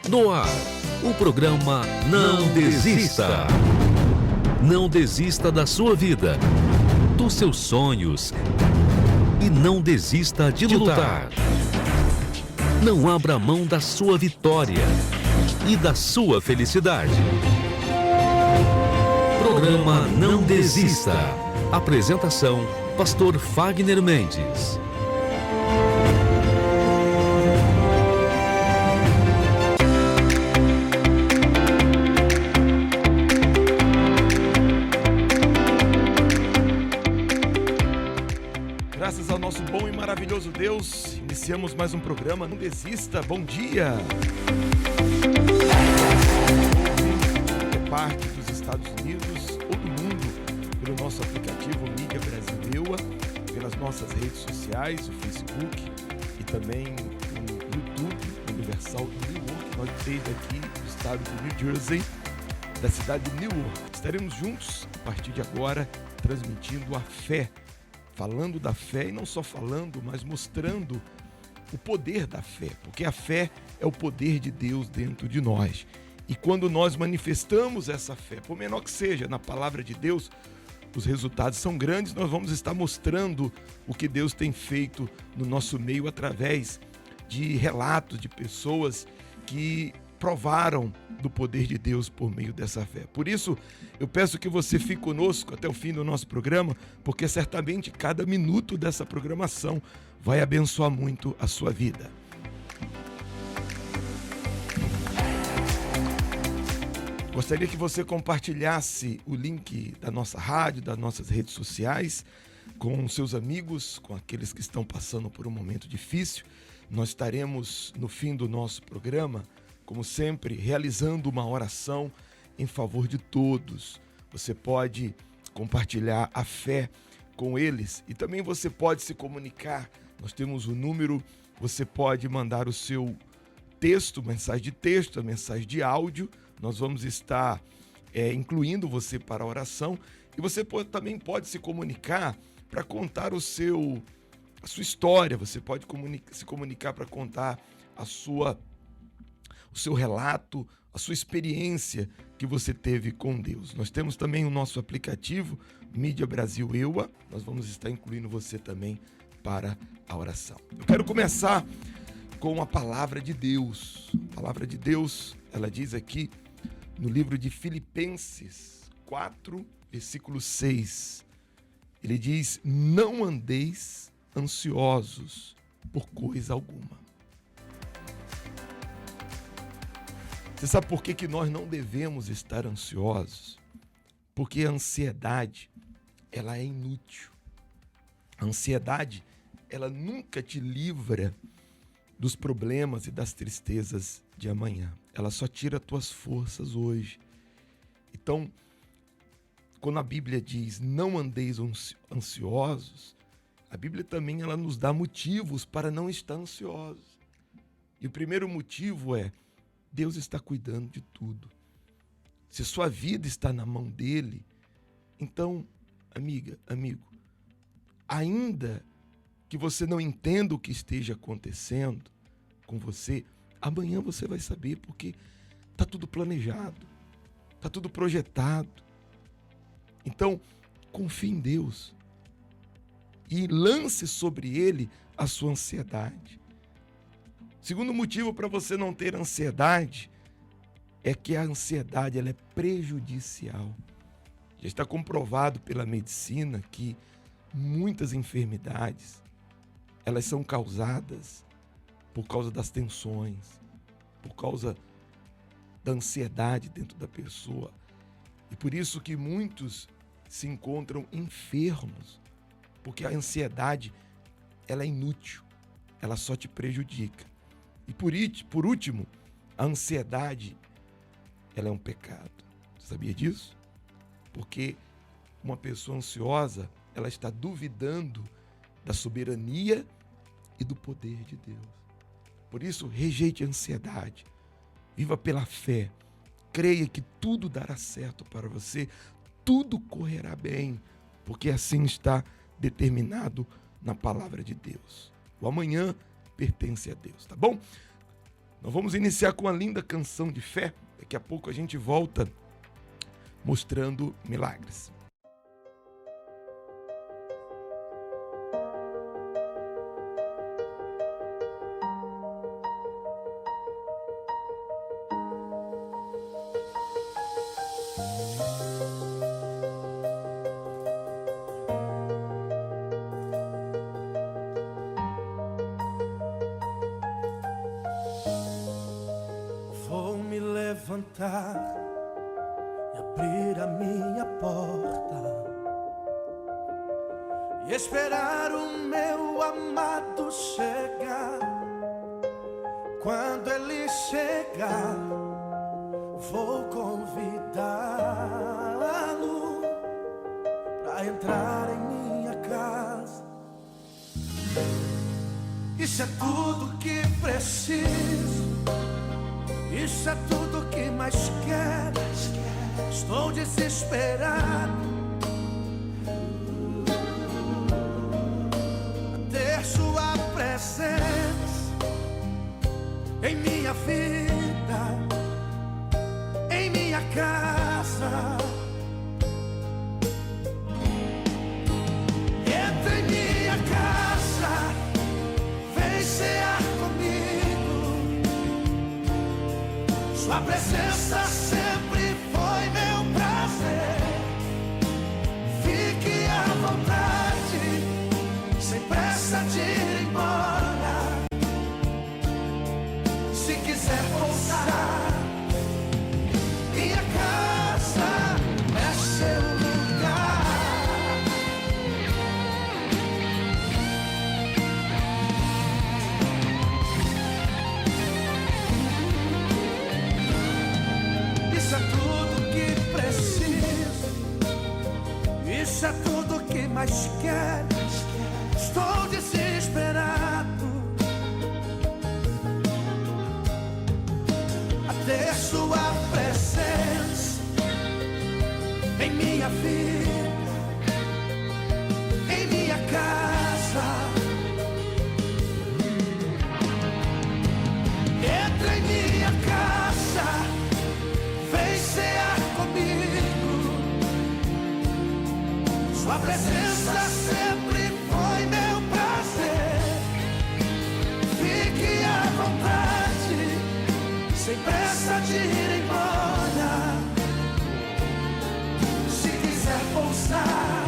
No ar, o programa Não Desista. Não desista da sua vida, dos seus sonhos e não desista de lutar. Não abra mão da sua vitória e da sua felicidade. Programa Não Desista. Apresentação: Pastor Fagner Mendes. Graças ao nosso bom e maravilhoso Deus, iniciamos mais um programa Não Desista. Bom dia! É parte dos Estados Unidos ou do mundo, pelo nosso aplicativo Mídia Brasil EUA, pelas nossas redes sociais, o Facebook e também o YouTube Universal de Newark. Nós desde aqui do estado de New Jersey, da cidade de Newark. Estaremos juntos a partir de agora, transmitindo a fé, falando da fé e não só falando, mas mostrando o poder da fé, porque a fé é o poder de Deus dentro de nós. E quando nós manifestamos essa fé, por menor que seja, na palavra de Deus, os resultados são grandes. Nós vamos estar mostrando o que Deus tem feito no nosso meio através de relatos de pessoas que provaram do poder de Deus por meio dessa fé. Por isso, eu peço que você fique conosco até o fim do nosso programa, porque certamente cada minuto dessa programação vai abençoar muito a sua vida. Gostaria que você compartilhasse o link da nossa rádio, das nossas redes sociais, com seus amigos, com aqueles que estão passando por um momento difícil. Nós estaremos, no fim do nosso programa, como sempre, realizando uma oração em favor de todos. Você pode compartilhar a fé com eles e também você pode se comunicar. Nós temos o número, você pode mandar o seu texto, mensagem de texto, mensagem de áudio. Nós vamos estar incluindo você para a oração e você também pode se comunicar para contar a sua história. Você pode se comunicar para contar o seu relato, a sua experiência que você teve com Deus. Nós temos também o nosso aplicativo, Mídia Brasil EUA. Nós vamos estar incluindo você também para a oração. Eu quero começar com a palavra de Deus. A palavra de Deus, ela diz aqui no livro de Filipenses 4, versículo 6. Ele diz: não andeis ansiosos por coisa alguma. Você sabe por que nós não devemos estar ansiosos? Porque a ansiedade, ela é inútil. A ansiedade, ela nunca te livra dos problemas e das tristezas de amanhã. Ela só tira tuas forças hoje. Então, quando a Bíblia diz não andeis ansiosos, a Bíblia também ela nos dá motivos para não estar ansiosos. E o primeiro motivo é: Deus está cuidando de tudo. Se sua vida está na mão dele, então, amiga, amigo, ainda que você não entenda o que esteja acontecendo com você, amanhã você vai saber, porque está tudo planejado, está tudo projetado. Então, confie em Deus e lance sobre ele a sua ansiedade. Segundo motivo para você não ter ansiedade é que a ansiedade ela é prejudicial. Já está comprovado pela medicina que muitas enfermidades elas são causadas por causa das tensões, por causa da ansiedade dentro da pessoa. E por isso que muitos se encontram enfermos, porque a ansiedade ela é inútil, ela só te prejudica. E por último, a ansiedade, ela é um pecado. Você sabia disso? Porque uma pessoa ansiosa, ela está duvidando da soberania e do poder de Deus. Por isso, rejeite a ansiedade. Viva pela fé. Creia que tudo dará certo para você. Tudo correrá bem, porque assim está determinado na palavra de Deus. O amanhã pertence a Deus, tá bom? Nós vamos iniciar com uma linda canção de fé. Daqui a pouco a gente volta mostrando milagres. Levantar e abrir a minha porta e esperar o meu amado chegar. Quando ele chegar, vou convidá-lo para entrar em minha casa. Isso é tudo que preciso. Isso é tudo que mais quero. Estou desesperado a ter sua presença em minha vida, em minha casa. Entra em minha casa, vem cear comigo. Sua presença sempre foi meu prazer. Fique à vontade, sem pressa de ir embora. Se quiser pousar, minha casa é seu lugar. Isso é tudo que preciso. Isso é tudo que mais quero. Estou desesperado a ter sua presença em minha vida, em minha casa. Entra em minha casa, vem cear comigo. Sua presença sempre foi meu prazer. Fique à vontade, sem pressa de ir embora. Se quiser pousar,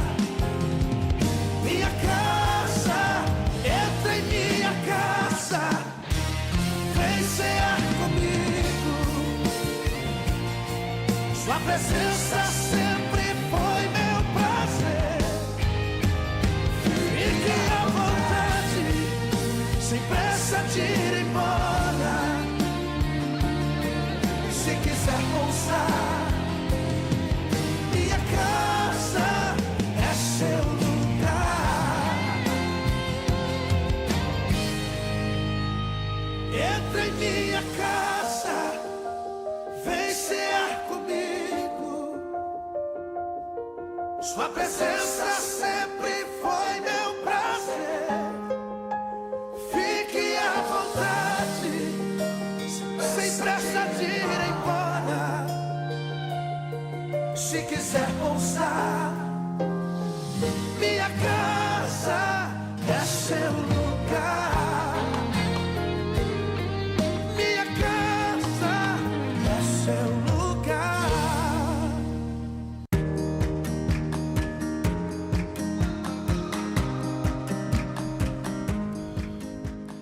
minha casa, entra em minha casa, vem cear comigo. Sua presença sempre foi meu prazer. Fique à vontade, sem pressa de ir embora. Se quiser pousar, minha casa é seu lugar. Entra em minha casa, vem cear comigo. Sua presença sempre foi meu prazer. Fique à vontade, sem pressa de ir embora. Se quiser pousar, minha casa é seu lugar. Minha casa é seu lugar.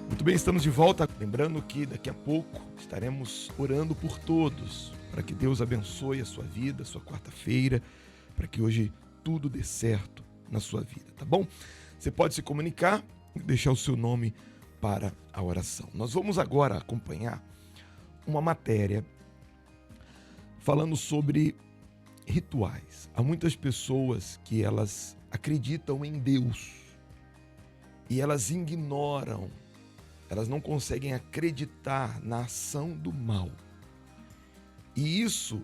Muito bem, estamos de volta. Lembrando que daqui a pouco estaremos orando por todos, para que Deus abençoe a sua vida, a sua quarta-feira, para que hoje tudo dê certo na sua vida, tá bom? Você pode se comunicar e deixar o seu nome para a oração. Nós vamos agora acompanhar uma matéria falando sobre rituais. Há muitas pessoas que elas acreditam em Deus e elas ignoram, elas não conseguem acreditar na ação do mal. E isso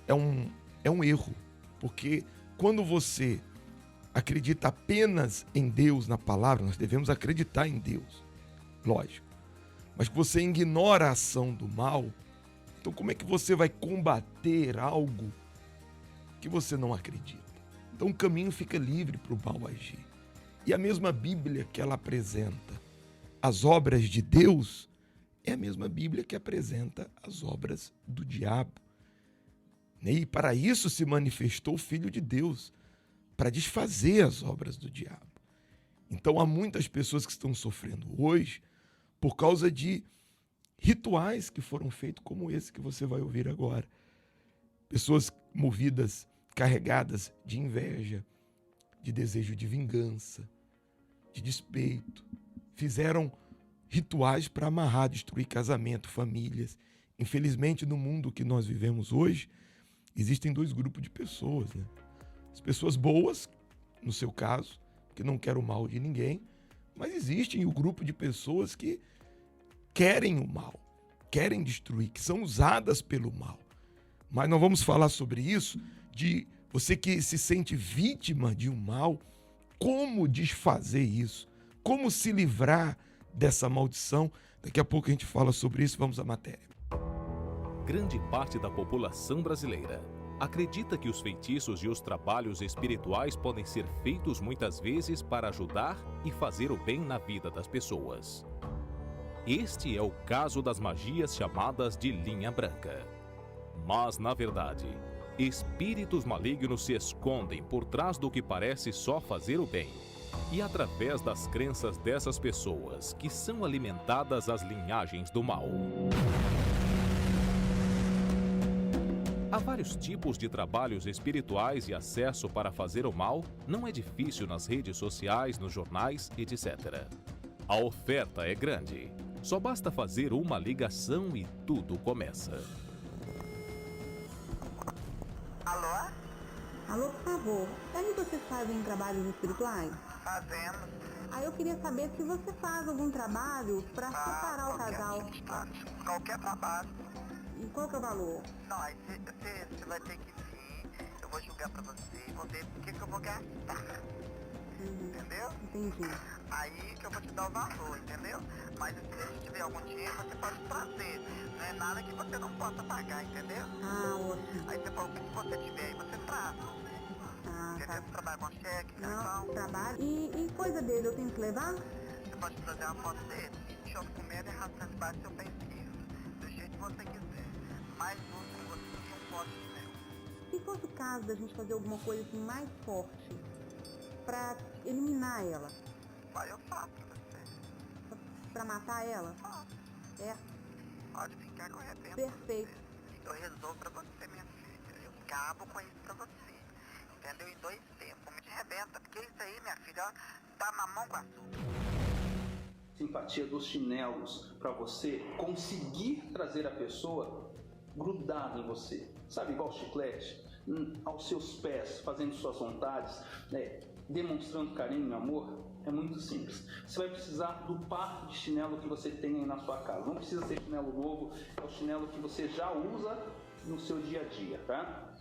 é um erro, porque quando você acredita apenas em Deus, na palavra, nós devemos acreditar em Deus, lógico. mas que você ignora a ação do mal, então como é que você vai combater algo que você não acredita? Então o caminho fica livre para o mal agir. E a mesma Bíblia que ela apresenta as obras de Deus é a mesma Bíblia que apresenta as obras do diabo. E para isso se manifestou o Filho de Deus, para desfazer as obras do diabo. Então há muitas pessoas que estão sofrendo hoje por causa de rituais que foram feitos como esse que você vai ouvir agora. Pessoas movidas, carregadas de inveja, de desejo de vingança, de despeito, fizeram rituais para amarrar, destruir casamento, famílias. Infelizmente, no mundo que nós vivemos hoje, existem dois grupos de pessoas, né? As pessoas boas, no seu caso, que não querem o mal de ninguém, mas existem o grupo de pessoas que querem o mal, querem destruir, que são usadas pelo mal. Mas nós vamos falar sobre isso, de você que se sente vítima de um mal, como desfazer isso, como se livrar dessa maldição. Daqui a pouco a gente fala sobre isso, vamos à matéria. Grande parte da população brasileira acredita que os feitiços e os trabalhos espirituais podem ser feitos muitas vezes para ajudar e fazer o bem na vida das pessoas. Este é o caso das magias chamadas de linha branca. Mas, na verdade, espíritos malignos se escondem por trás do que parece só fazer o bem. E através das crenças dessas pessoas que são alimentadas as linhagens do mal. Há vários tipos de trabalhos espirituais e acesso para fazer o mal não é difícil nas redes sociais, nos jornais, etc. A oferta é grande. Só basta fazer uma ligação e tudo começa. Alô? Alô, por favor, sabe que vocês fazem trabalhos espirituais? Fazendo. Aí eu queria saber se você faz algum trabalho para separar o casal. Qualquer trabalho. E qual que é o valor? Não, aí você vai ter que vir, eu vou julgar pra você e vou ver o que eu vou gastar. Entendeu? Entendi. Aí que eu vou te dar o valor, entendeu? Mas se tiver algum dinheiro, você pode trazer. Não é nada que você não possa pagar, entendeu? Ah, ótimo. Aí você fala, o que você tiver aí, você traz. Ah, Entendeu? tá. Você trabalha com cheque, Não, cartão. trabalho. E coisa dele, eu tenho que levar? Você pode trazer uma foto dele, choque com medo e ração debaixo do seu pé esquerdo. Do jeito que você quiser. Mais luz que você não pode ter. Se fosse o caso da gente fazer alguma coisa assim mais forte para eliminar ela, Aí eu faço pra você. para matar ela, Faço. é Pode ficar que eu arrependo. perfeito. Eu resolvo pra você, minha filha. Eu acabo com isso pra você. Entendeu? Em 2 tempos. Me arrebenta. Porque isso aí, minha filha, ó, tá na mão com a sua. Simpatia dos chinelos para você conseguir trazer a pessoa grudada em você, sabe, igual chiclete, aos seus pés, fazendo suas vontades, demonstrando carinho e amor. É muito simples. Você vai precisar do par de chinelo que você tem aí na sua casa. Não precisa ser chinelo novo, é o chinelo que você já usa no seu dia a dia, tá?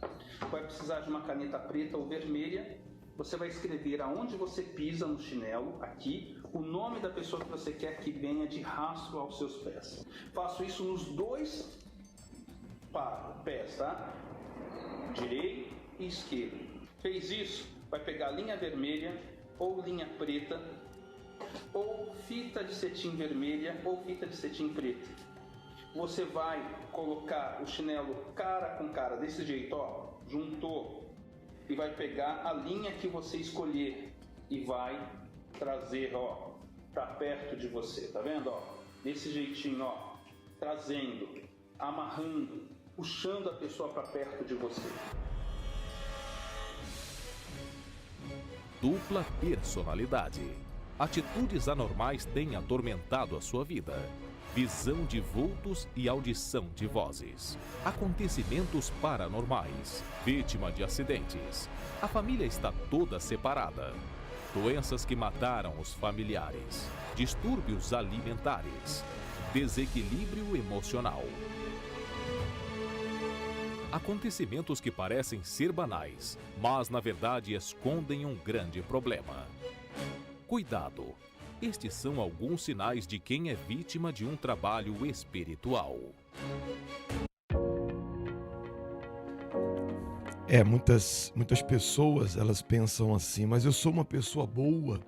Vai precisar de uma caneta preta ou vermelha. Você vai escrever aonde você pisa no chinelo, aqui, o nome da pessoa que você quer que venha de rastro aos seus pés. Faço isso nos 2 pés, tá? Direito e esquerdo. Fez isso, vai pegar linha vermelha ou linha preta, ou fita de cetim vermelha ou fita de cetim preta. Você vai colocar o chinelo cara com cara, desse jeito, ó, juntou, e vai pegar a linha que você escolher e vai trazer, ó, para perto de você, tá vendo, ó? Desse jeitinho, ó, trazendo, amarrando, puxando a pessoa para perto de você. Dupla personalidade. Atitudes anormais têm atormentado a sua vida. Visão de vultos e audição de vozes. Acontecimentos paranormais. Vítima de acidentes. A família está toda separada. Doenças que mataram os familiares. Distúrbios alimentares. Desequilíbrio emocional. Acontecimentos que parecem ser banais, mas na verdade escondem um grande problema. Cuidado! Estes são alguns sinais de quem é vítima de um trabalho espiritual. Muitas pessoas, elas pensam assim, mas eu sou uma pessoa boa,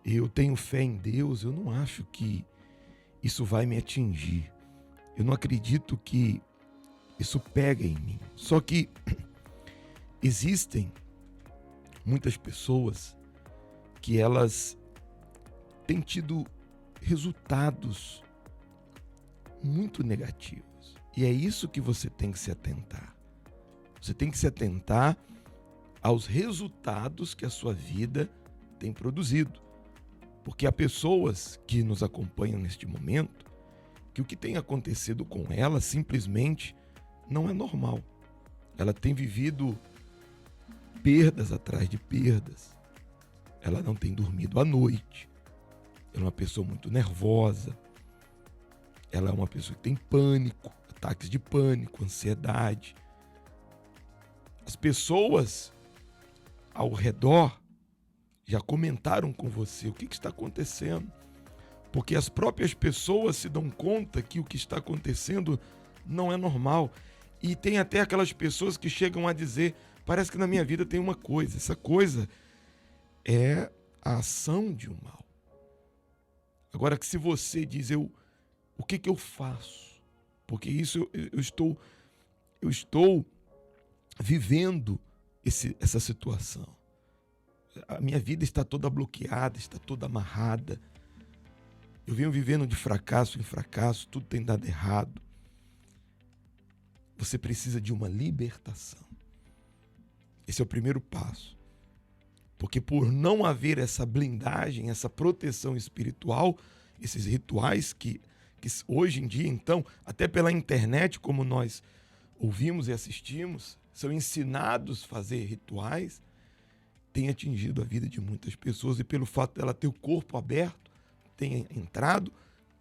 eu tenho fé em Deus, eu não acho que isso vai me atingir. Eu não acredito que isso pega em mim. Só que existem muitas pessoas que elas têm tido resultados muito negativos. E é isso que você tem que se atentar. Você tem que se atentar aos resultados que a sua vida tem produzido. Porque há pessoas que nos acompanham neste momento que o que tem acontecido com ela simplesmente não é normal. Ela tem vivido perdas atrás de perdas. Ela não tem dormido à noite. Ela é uma pessoa muito nervosa. Ela é uma pessoa que tem pânico, ataques de pânico, ansiedade. As pessoas ao redor já comentaram com você o que está acontecendo. Porque as próprias pessoas se dão conta que o que está acontecendo não é normal. E tem até aquelas pessoas que chegam a dizer, parece que na minha vida tem uma coisa. Essa coisa é a ação de um mal. Agora, que se você diz, o que eu faço? Porque isso eu estou vivendo essa situação. A minha vida está toda bloqueada, está toda amarrada. Eu venho vivendo de fracasso em fracasso, tudo tem dado errado. Você precisa de uma libertação. Esse é o primeiro passo. Porque por não haver essa blindagem, essa proteção espiritual, esses rituais que hoje em dia, então, até pela internet, como nós ouvimos e assistimos, são ensinados a fazer rituais, tem atingido a vida de muitas pessoas e pelo fato dela ter o corpo aberto, tem entrado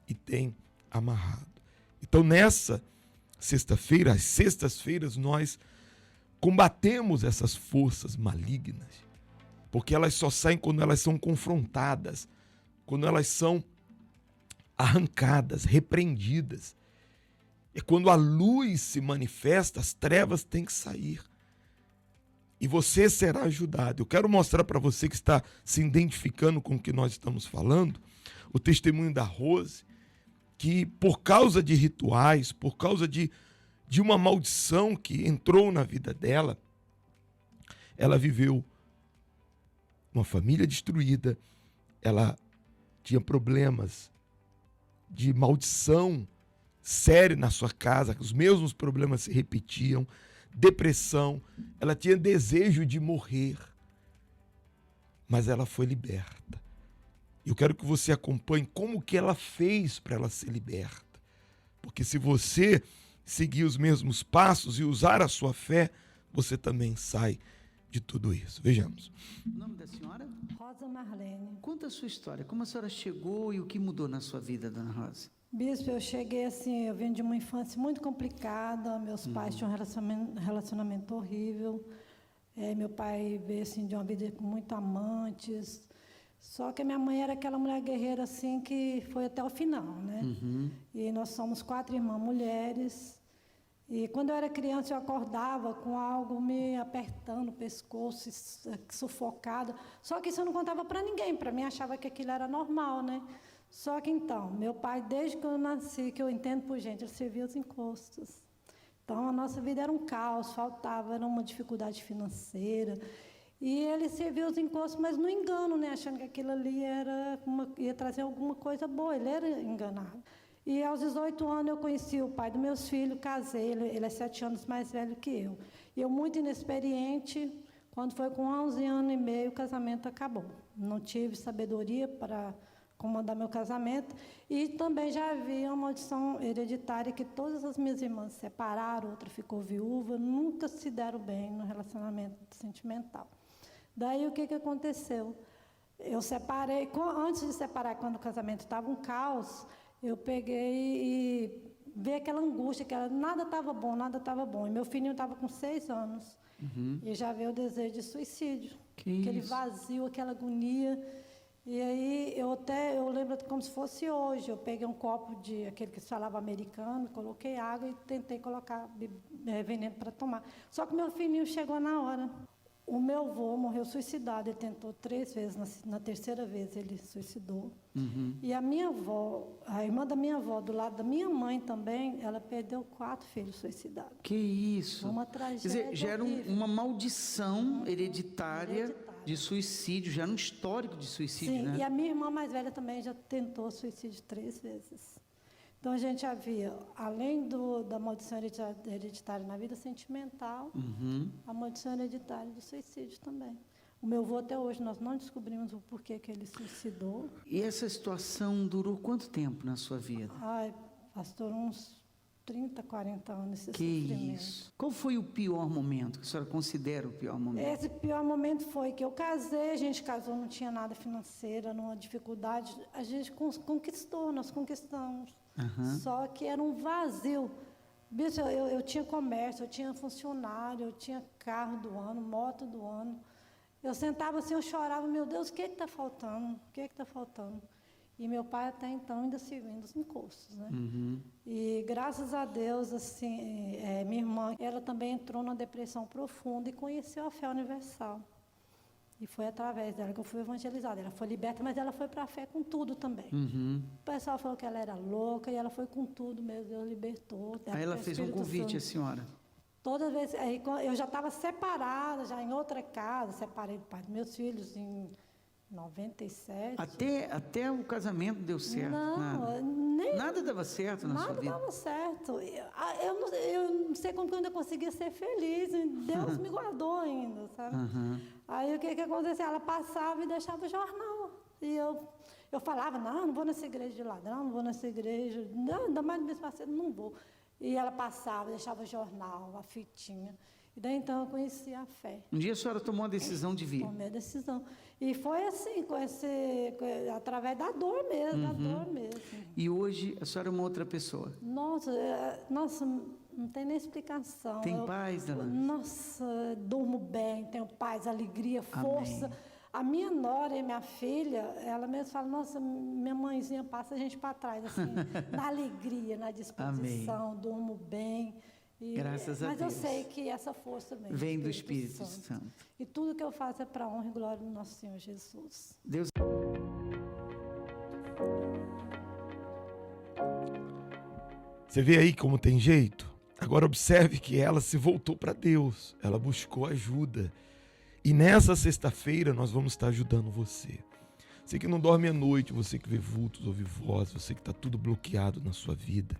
e tem amarrado. Então, nessa sexta-feira, às sextas-feiras, nós combatemos essas forças malignas, porque elas só saem quando elas são confrontadas, quando elas são arrancadas, repreendidas. É quando a luz se manifesta, as trevas têm que sair. E você será ajudado. Eu quero mostrar para você que está se identificando com o que nós estamos falando, o testemunho da Rose, que por causa de rituais, por causa de uma maldição que entrou na vida dela, ela viveu uma família destruída, ela tinha problemas de maldição séria na sua casa, os mesmos problemas se repetiam, depressão, ela tinha desejo de morrer, mas ela foi liberta. Eu quero que você acompanhe como que ela fez para ela ser liberta, porque se você seguir os mesmos passos e usar a sua fé, você também sai de tudo isso. Vejamos. O nome da senhora? Rosa Marlene. Conta a sua história, como a senhora chegou e o que mudou na sua vida, dona Rosa? Bispo, eu cheguei assim, eu vim de uma infância muito complicada, meus pais tinham um relacionamento horrível, meu pai veio assim de uma vida com muitos amantes, só que a minha mãe era aquela mulher guerreira assim que foi até o final, né? E nós somos 4 irmãs mulheres, e quando eu era criança eu acordava com algo me apertando o pescoço, sufocada, só que isso eu não contava para ninguém, para mim achava que aquilo era normal, né? Só que então, meu pai, desde que eu nasci, que eu entendo por gente, ele servia os encostos. Então, a nossa vida era um caos, faltava, era uma dificuldade financeira. E ele servia os encostos, mas no engano, né? Achando que aquilo ali ia trazer alguma coisa boa, ele era enganado. E aos 18 anos eu conheci o pai dos meus filhos, casei, ele é 7 anos mais velho que eu. E eu, muito inexperiente, quando foi com 11 anos e meio, o casamento acabou. Não tive sabedoria para comandar meu casamento, e também já havia uma maldição hereditária que todas as minhas irmãs se separaram, outra ficou viúva, nunca se deram bem no relacionamento sentimental. Daí o que aconteceu? Eu separei, antes de separar, quando o casamento estava um caos, eu peguei e vi aquela angústia, que nada estava bom, e meu filhinho estava com 6 anos, e já veio o desejo de suicídio, aquele vazio, aquela agonia. E aí eu lembro como se fosse hoje. Eu peguei um copo de aquele que se falava americano, coloquei água e tentei colocar veneno para tomar. Só que meu filhinho chegou na hora. O meu avô morreu suicidado. Ele tentou 3 vezes. Na terceira vez ele suicidou. E a minha avó, a irmã da minha avó, do lado da minha mãe também, ela perdeu 4 filhos suicidados. Que isso? Uma tragédia. Quer dizer, já era horrível. uma maldição hereditária de suicídio, já era um histórico de suicídio, Sim, né? e a minha irmã mais velha também já tentou suicídio 3 vezes. Então, a gente havia, além da maldição hereditária na vida sentimental, a maldição hereditária do suicídio também. O meu avô, até hoje, nós não descobrimos o porquê que ele suicidou. E essa situação durou quanto tempo na sua vida? Ai, pastor, uns 30, 40 anos esse Que sofrimento. isso? Qual foi o pior momento que a senhora considera o pior momento? Esse pior momento foi que eu casei, a gente casou, não tinha nada financeira, numa dificuldade, a gente conquistou, nós conquistamos. Só que era um vazio. Bicho, eu tinha comércio, eu tinha funcionário, eu tinha carro do ano, moto do ano. Eu sentava assim, eu chorava, meu Deus, o que está faltando? O que está faltando? E meu pai até então ainda servindo os encostos, né? E graças a Deus, assim, minha irmã, ela também entrou numa depressão profunda e conheceu a fé universal. E foi através dela que eu fui evangelizada. Ela foi liberta, mas ela foi para a fé com tudo também. O pessoal falou que ela era louca e ela foi com tudo mesmo, Deus libertou. Aí ela fez um convite à senhora. Toda vez, aí, eu já estava separada, já em outra casa, separei do pai dos meus filhos em 97. Até o casamento deu certo? Não, nada dava certo na sua vida? Nada dava certo. Eu não sei como que eu ainda conseguia ser feliz. Deus me guardou ainda, sabe? Aí o que acontecia? Ela passava e deixava o jornal. E eu falava, não vou nessa igreja de ladrão, não vou nessa igreja, não, ainda mais no mês passado, não vou. E ela passava, deixava o jornal, a fitinha. E daí então eu conheci a fé. Um dia a senhora tomou a decisão de vir? Tomei a decisão. E foi assim, através da dor mesmo, E hoje a senhora é uma outra pessoa? Nossa, não tem nem explicação. Tem paz, Dona? Nossa, durmo bem, tenho paz, alegria, força. Amém. A minha nora e minha filha, ela mesmo fala, nossa, minha mãezinha passa a gente para trás, assim, na alegria, na disposição, durmo bem. Graças a Deus. Mas eu sei que essa força vem do Espírito Santo. E tudo que eu faço é para a honra e glória do nosso Senhor Jesus. Deus. Você vê aí como tem jeito? Agora observe que ela se voltou para Deus, ela buscou ajuda. E nessa sexta-feira nós vamos estar ajudando você. Você que não dorme à noite, você que vê vultos, ouve voz, você que está tudo bloqueado na sua vida.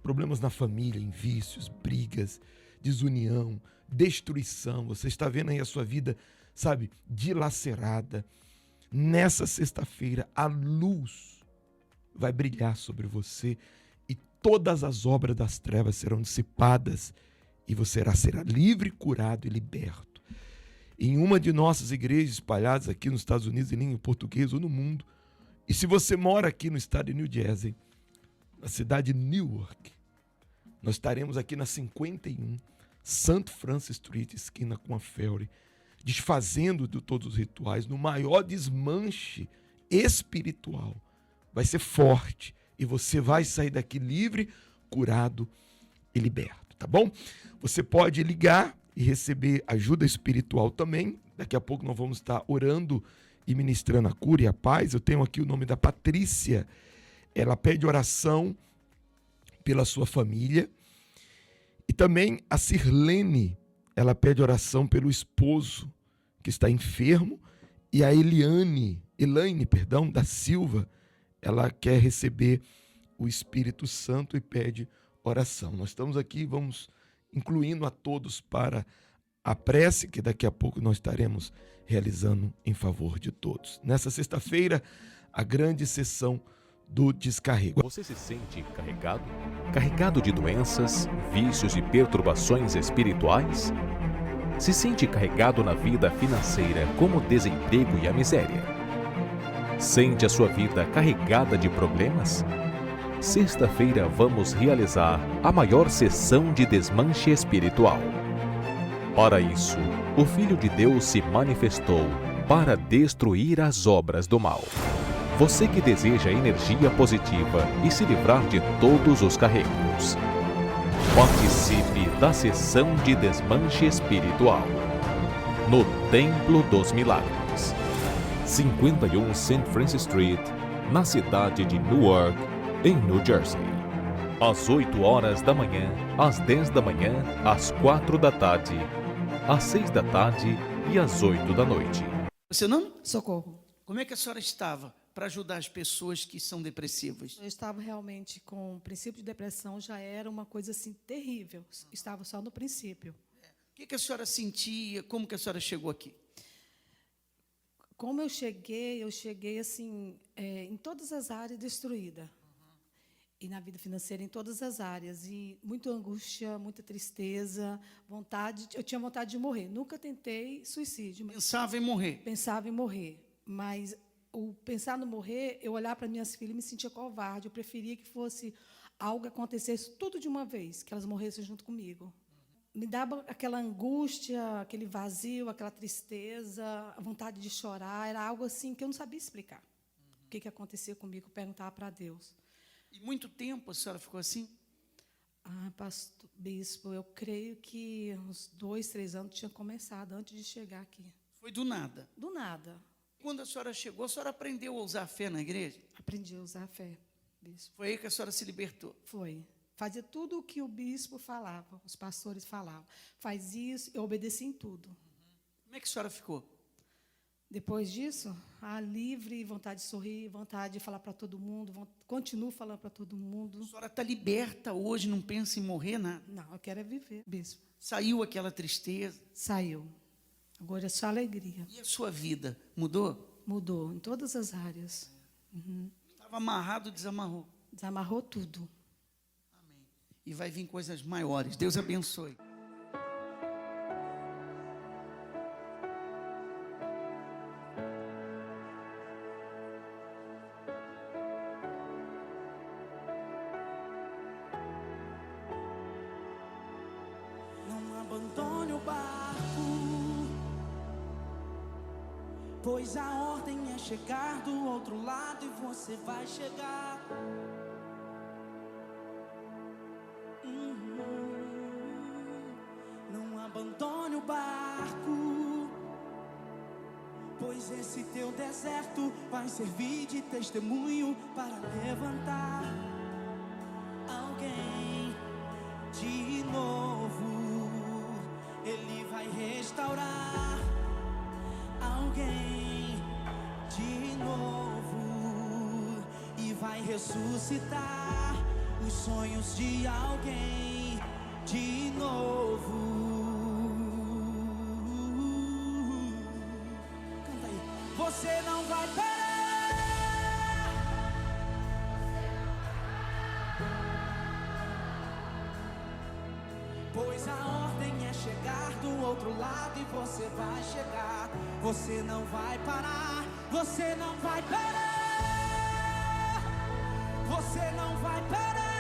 Problemas na família, em vícios, brigas, desunião, destruição. Você está vendo aí a sua vida, sabe, dilacerada. Nessa sexta-feira, a luz vai brilhar sobre você e todas as obras das trevas serão dissipadas e você será livre, curado e liberto. Em uma de nossas igrejas espalhadas aqui nos Estados Unidos, em língua portuguesa ou no mundo. E se você mora aqui no estado de New Jersey, na cidade de Newark, nós estaremos aqui na 51 St. Francis Street, esquina com a Ferry, desfazendo de todos os rituais, no maior desmanche espiritual. Vai ser forte e você vai sair daqui livre, curado e liberto, tá bom? Você pode ligar e receber ajuda espiritual também. Daqui a pouco nós vamos estar orando e ministrando a cura e a paz. Eu tenho aqui o nome da Patrícia. Ela pede oração pela sua família. E também a Sirlene, ela pede oração pelo esposo que está enfermo. E a Elaine, da Silva, ela quer receber o Espírito Santo e pede oração. Nós estamos aqui, vamos incluindo a todos para a prece que daqui a pouco nós estaremos realizando em favor de todos. Nessa sexta-feira, a grande sessão do descarrego. Você se sente carregado? Carregado de doenças, vícios e perturbações espirituais? Se sente carregado na vida financeira como o desemprego e a miséria? Sente a sua vida carregada de problemas? Sexta-feira vamos realizar a maior sessão de desmanche espiritual. Para isso, o Filho de Deus se manifestou para destruir as obras do mal. Você que deseja energia positiva e se livrar de todos os carregos. Participe da sessão de desmanche espiritual no Templo dos Milagres, 51 St. Francis Street, na cidade de Newark, em New Jersey. Às 8 horas da manhã, às 10 da manhã, às 4 da tarde, às 6 da tarde e às 8 da noite. Seu nome? Socorro. Como é que a senhora estava para ajudar as pessoas que são depressivas? Eu estava realmente com o princípio de depressão, já era uma coisa assim terrível. Estava só no princípio. O que a senhora sentia? Como que a senhora chegou aqui? Como eu cheguei assim, em todas as áreas destruída. E na vida financeira, em todas as áreas. E muita angústia, muita tristeza, eu tinha vontade de morrer. Nunca tentei suicídio. Pensava em morrer? Pensava em morrer. Mas o pensar no morrer, eu olhar para minhas filhas e me sentia covarde. Eu preferia que fosse algo que acontecesse tudo de uma vez, que elas morressem junto comigo. Me dava aquela angústia, aquele vazio, aquela tristeza, a vontade de chorar. Era algo assim que eu não sabia explicar. O que acontecia comigo, eu perguntava para Deus. E muito tempo a senhora ficou assim? Pastor, bispo, eu creio que uns 2, 3 anos tinha começado, antes de chegar aqui. Foi do nada? Do nada. Quando a senhora chegou, a senhora aprendeu a usar a fé na igreja? Aprendi a usar a fé, bispo. Foi aí que a senhora se libertou? Foi. Fazia tudo o que o bispo falava, os pastores falavam. Faz isso, eu obedeci em tudo. Como é que a senhora ficou? Depois disso, livre, vontade de sorrir, vontade de falar para todo mundo, continuo falando para todo mundo. A senhora está liberta hoje, não pensa em morrer, nada? Não, eu quero viver, bispo. Saiu aquela tristeza? Saiu. Agora é só alegria. E a sua vida mudou? Mudou, em todas as áreas. Estava amarrado, desamarrou? Desamarrou tudo. Amém. E vai vir coisas maiores. Deus abençoe. Abandone o barco, pois a ordem é chegar do outro lado e você vai chegar. Não abandone o barco, pois esse teu deserto vai servir de testemunho para levantar alguém de novo. Ele vai restaurar alguém de novo e vai ressuscitar os sonhos de alguém de novo. Canta aí. Você não vai parar. Pois a ordem é chegar do outro lado e você vai chegar. Você não vai parar, você não vai parar, você não vai parar.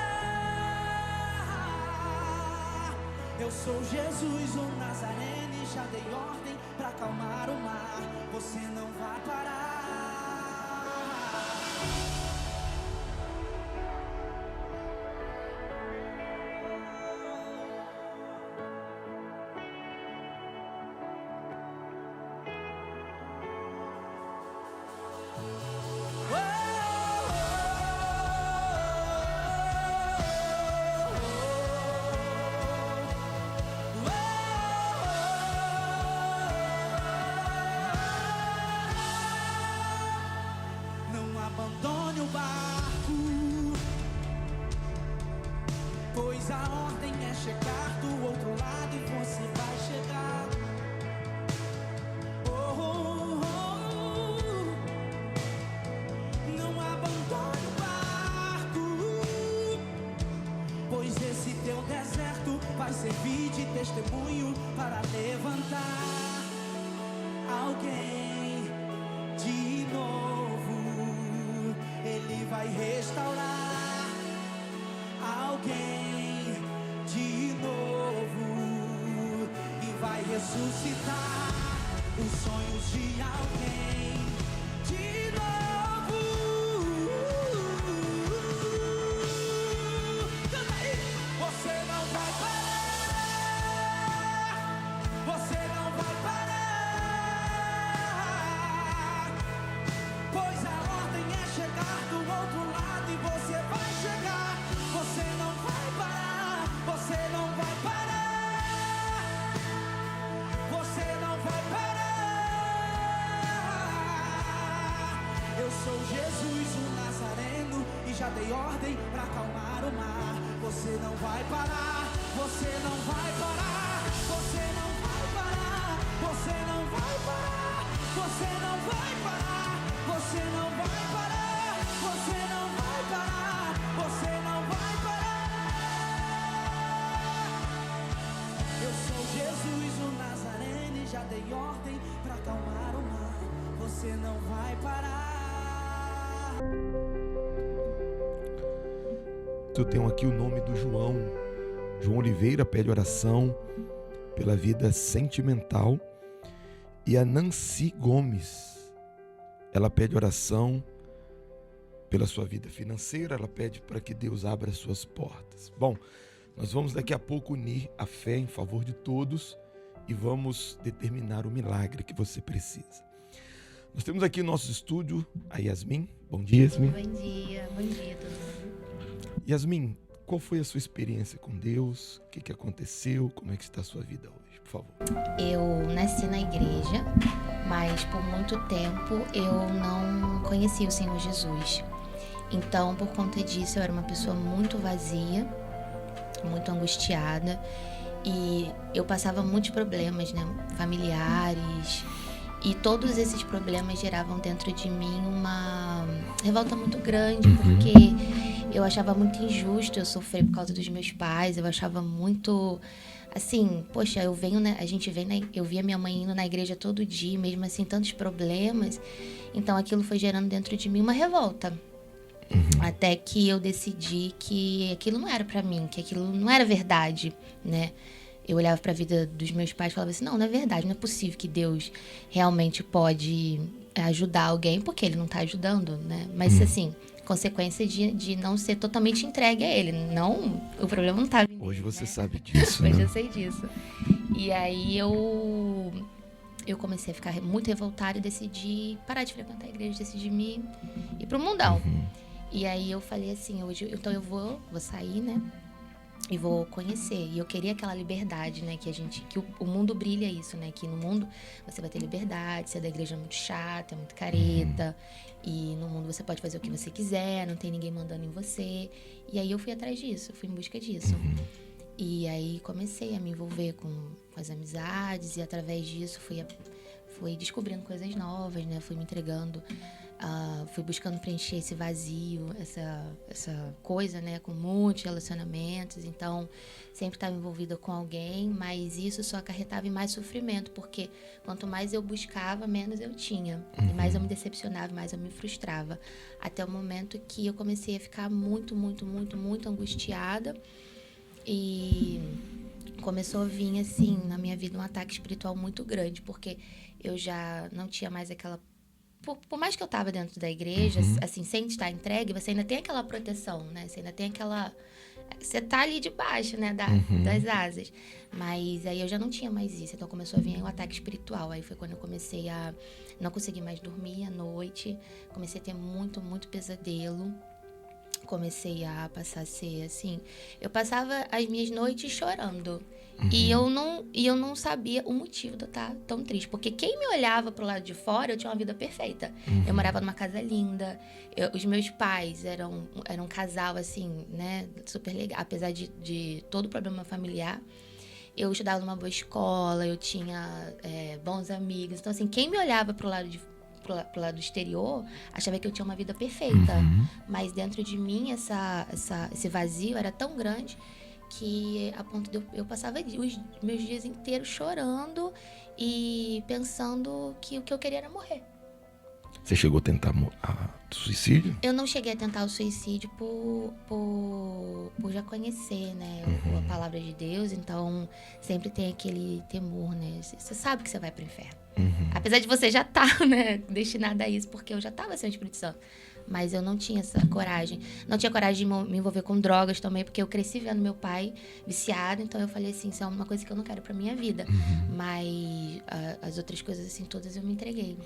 Eu sou Jesus, o Nazareno, e já dei ordem pra acalmar o mar. Você não vai parar. Abandone o barco, pois a ordem é chegar do outro lado e você vai chegar. Não abandone o barco, pois esse teu deserto vai servir de testemunho para levantar alguém de novo. Ele vai restaurar alguém de novo e vai ressuscitar os sonhos de alguém de novo. Canta aí! Você não vai parar, você não vai parar, pois a ordem é chegar do outro lado e você vai chegar. Você não vai parar, você não vai parar, você não vai parar. Eu sou Jesus o Nazareno e já dei ordem pra acalmar o mar. Você não vai parar, você não vai parar, você não vai parar, você não vai parar, você não vai parar, você não vai parar, você não vai parar, você não vai parar. Eu sou Jesus o Nazareno e já dei ordem pra acalmar o mar. Você não vai parar. Eu tenho aqui o nome do João. João Oliveira pede oração pela vida sentimental. E a Nancy Gomes, ela pede oração pela sua vida financeira. Ela pede para que Deus abra as suas portas. Bom, nós vamos daqui a pouco unir a fé em favor de todos e vamos determinar o milagre que você precisa. Nós temos aqui no nosso estúdio a Yasmin. Bom dia, Yasmin. Bom dia a todo mundo. Yasmin, qual foi a sua experiência com Deus? O que aconteceu? Como é que está a sua vida hoje, por favor? Eu nasci na igreja, mas por muito tempo eu não conheci o Senhor Jesus. Então, por conta disso, eu era uma pessoa muito vazia, muito angustiada, e eu passava muitos problemas, né, familiares, e todos esses problemas geravam dentro de mim uma revolta muito grande, porque eu achava muito injusto eu sofrer por causa dos meus pais. Eu achava muito, assim, poxa, eu via minha mãe indo na igreja todo dia, mesmo assim, tantos problemas. Então aquilo foi gerando dentro de mim uma revolta. Até que eu decidi que aquilo não era pra mim, que aquilo não era verdade, né? Eu olhava pra vida dos meus pais e falava assim, não é verdade, não é possível que Deus realmente pode ajudar alguém, porque Ele não tá ajudando, né? Mas assim, consequência de não ser totalmente entregue a Ele. Não, o problema não tá vindo. Hoje você né? sabe disso, Hoje né? eu sei disso. E aí eu comecei a ficar muito revoltada e decidi parar de frequentar a igreja, decidi me ir pro mundão. E aí eu falei assim, hoje, então eu vou sair, né? E vou conhecer. E eu queria aquela liberdade, né? Que o mundo brilha isso, né? Que no mundo você vai ter liberdade, ser da igreja é muito chata, é muito careta. E no mundo você pode fazer o que você quiser, não tem ninguém mandando em você. E aí eu fui atrás disso, fui em busca disso. E aí comecei a me envolver com as amizades e através disso fui descobrindo coisas novas, né? Fui me entregando, fui buscando preencher esse vazio, essa coisa, né? Com muitos relacionamentos. Então, sempre estava envolvida com alguém, mas isso só acarretava em mais sofrimento, porque quanto mais eu buscava, menos eu tinha. E mais eu me decepcionava, mais eu me frustrava. Até o momento que eu comecei a ficar muito, muito, muito, muito angustiada. E começou a vir, assim, na minha vida um ataque espiritual muito grande, porque eu já não tinha mais aquela... Por mais que eu estava dentro da igreja, assim, sem estar entregue, você ainda tem aquela proteção, né? Você ainda tem aquela... Você tá ali debaixo, né, das asas. Mas aí eu já não tinha mais isso, então começou a vir um ataque espiritual. Aí foi quando eu comecei a não conseguir mais dormir à noite, comecei a ter muito, muito pesadelo. Comecei a passar a ser assim, eu passava as minhas noites chorando. E eu não sabia o motivo de eu estar tão triste, porque quem me olhava pro lado de fora, eu tinha uma vida perfeita. Eu morava numa casa linda, os meus pais eram um casal assim, né, super legal, apesar de todo o problema familiar. Eu estudava numa boa escola, eu tinha bons amigos. Então assim, quem me olhava pro lado exterior, achava que eu tinha uma vida perfeita. Mas dentro de mim, esse vazio era tão grande que a ponto de eu passava os meus dias inteiros chorando e pensando que o que eu queria era morrer. Você chegou a tentar suicídio? Eu não cheguei a tentar o suicídio por já conhecer, né, a palavra de Deus, então sempre tem aquele temor, né? Você sabe que você vai pro inferno. Apesar de você já estar, né, destinada a isso, porque eu já estava sem o Espírito Santo. Mas eu não tinha essa coragem. Não tinha coragem de me envolver com drogas também, porque eu cresci vendo meu pai viciado, então eu falei assim, isso é uma coisa que eu não quero pra minha vida. Mas as outras coisas, assim, todas eu me entreguei.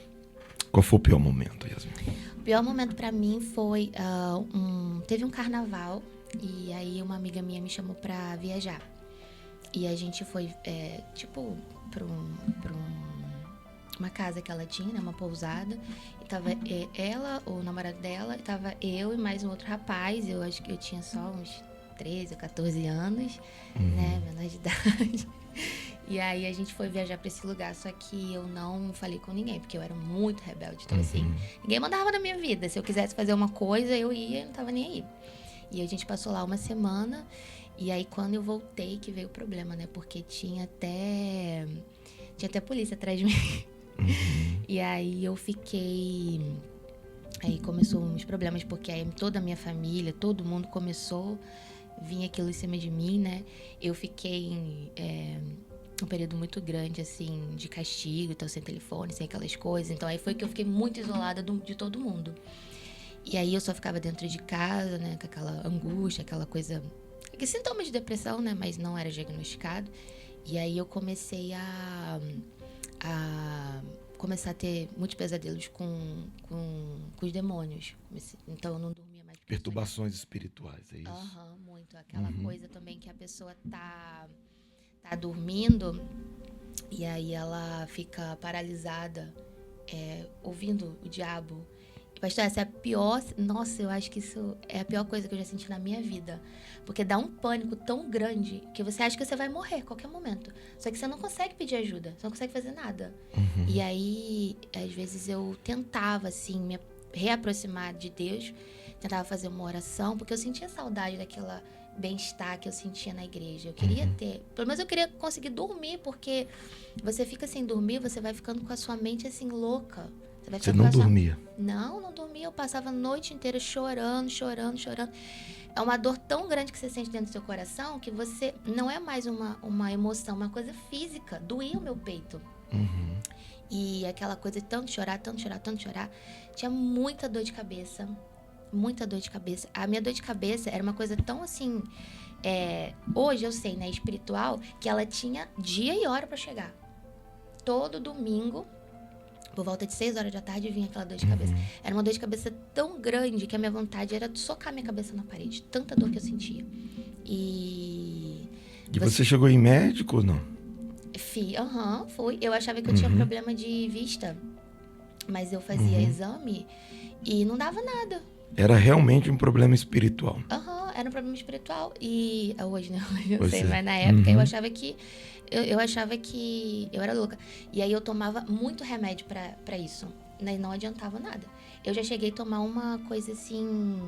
Qual foi o pior momento, Yasmin? O pior momento pra mim foi, teve um carnaval, e aí uma amiga minha me chamou pra viajar. E a gente foi, pra uma casa que ela tinha, né, uma pousada. E tava ela, o namorado dela, e tava eu e mais um outro rapaz. Eu acho que eu tinha só uns 13 ou 14 anos, né, menor de idade. E aí a gente foi viajar pra esse lugar, só que eu não falei com ninguém, porque eu era muito rebelde. Então, assim, ninguém mandava na minha vida. Se eu quisesse fazer uma coisa, eu ia e não tava nem aí. E a gente passou lá uma semana, e aí quando eu voltei que veio o problema, né? Porque tinha até polícia atrás de mim. E aí eu fiquei... Aí começou uns problemas, porque aí toda a minha família, todo mundo começou a vir aquilo em cima de mim, né? Eu fiquei um período muito grande, assim, de castigo, então sem telefone, sem aquelas coisas. Então aí foi que eu fiquei muito isolada de todo mundo. E aí eu só ficava dentro de casa, né? Com aquela angústia, aquela coisa... Sintomas de depressão, né? Mas não era diagnosticado. E aí eu comecei a ter muitos pesadelos com os demônios. Então eu não dormia mais. Perturbações espirituais, é isso? Muito. Aquela coisa também que a pessoa tá dormindo e aí ela fica paralisada, ouvindo o diabo. Pastor, essa é a pior... Nossa, eu acho que isso é a pior coisa que eu já senti na minha vida. Porque dá um pânico tão grande que você acha que você vai morrer a qualquer momento. Só que você não consegue pedir ajuda. Você não consegue fazer nada. E aí, às vezes, eu tentava, assim, me reaproximar de Deus. Tentava fazer uma oração, porque eu sentia saudade daquela bem-estar que eu sentia na igreja. Eu queria ter... Pelo menos eu queria conseguir dormir, porque você fica sem dormir, você vai ficando com a sua mente, assim, louca. Você não dormia? Não dormia. Eu passava a noite inteira chorando. É uma dor tão grande que você sente dentro do seu coração que você... Não é mais uma emoção, uma coisa física. Doía o meu peito. E aquela coisa de tanto chorar. Tinha muita dor de cabeça. Muita dor de cabeça. A minha dor de cabeça era uma coisa tão assim... hoje eu sei, né? Espiritual, que ela tinha dia e hora pra chegar. Todo domingo... Por volta de 6 horas da tarde vinha aquela dor de cabeça. Era uma dor de cabeça tão grande que a minha vontade era de socar minha cabeça na parede. Tanta dor que eu sentia. E você chegou em médico ou não? Fui. Eu achava que eu tinha problema de vista. Mas eu fazia exame e não dava nada. Era realmente um problema espiritual. Era um problema espiritual. E hoje, né? Eu sei, mas na época eu achava que... Eu achava que eu era louca. E aí eu tomava muito remédio pra isso. E não adiantava nada. Eu já cheguei a tomar uma coisa assim...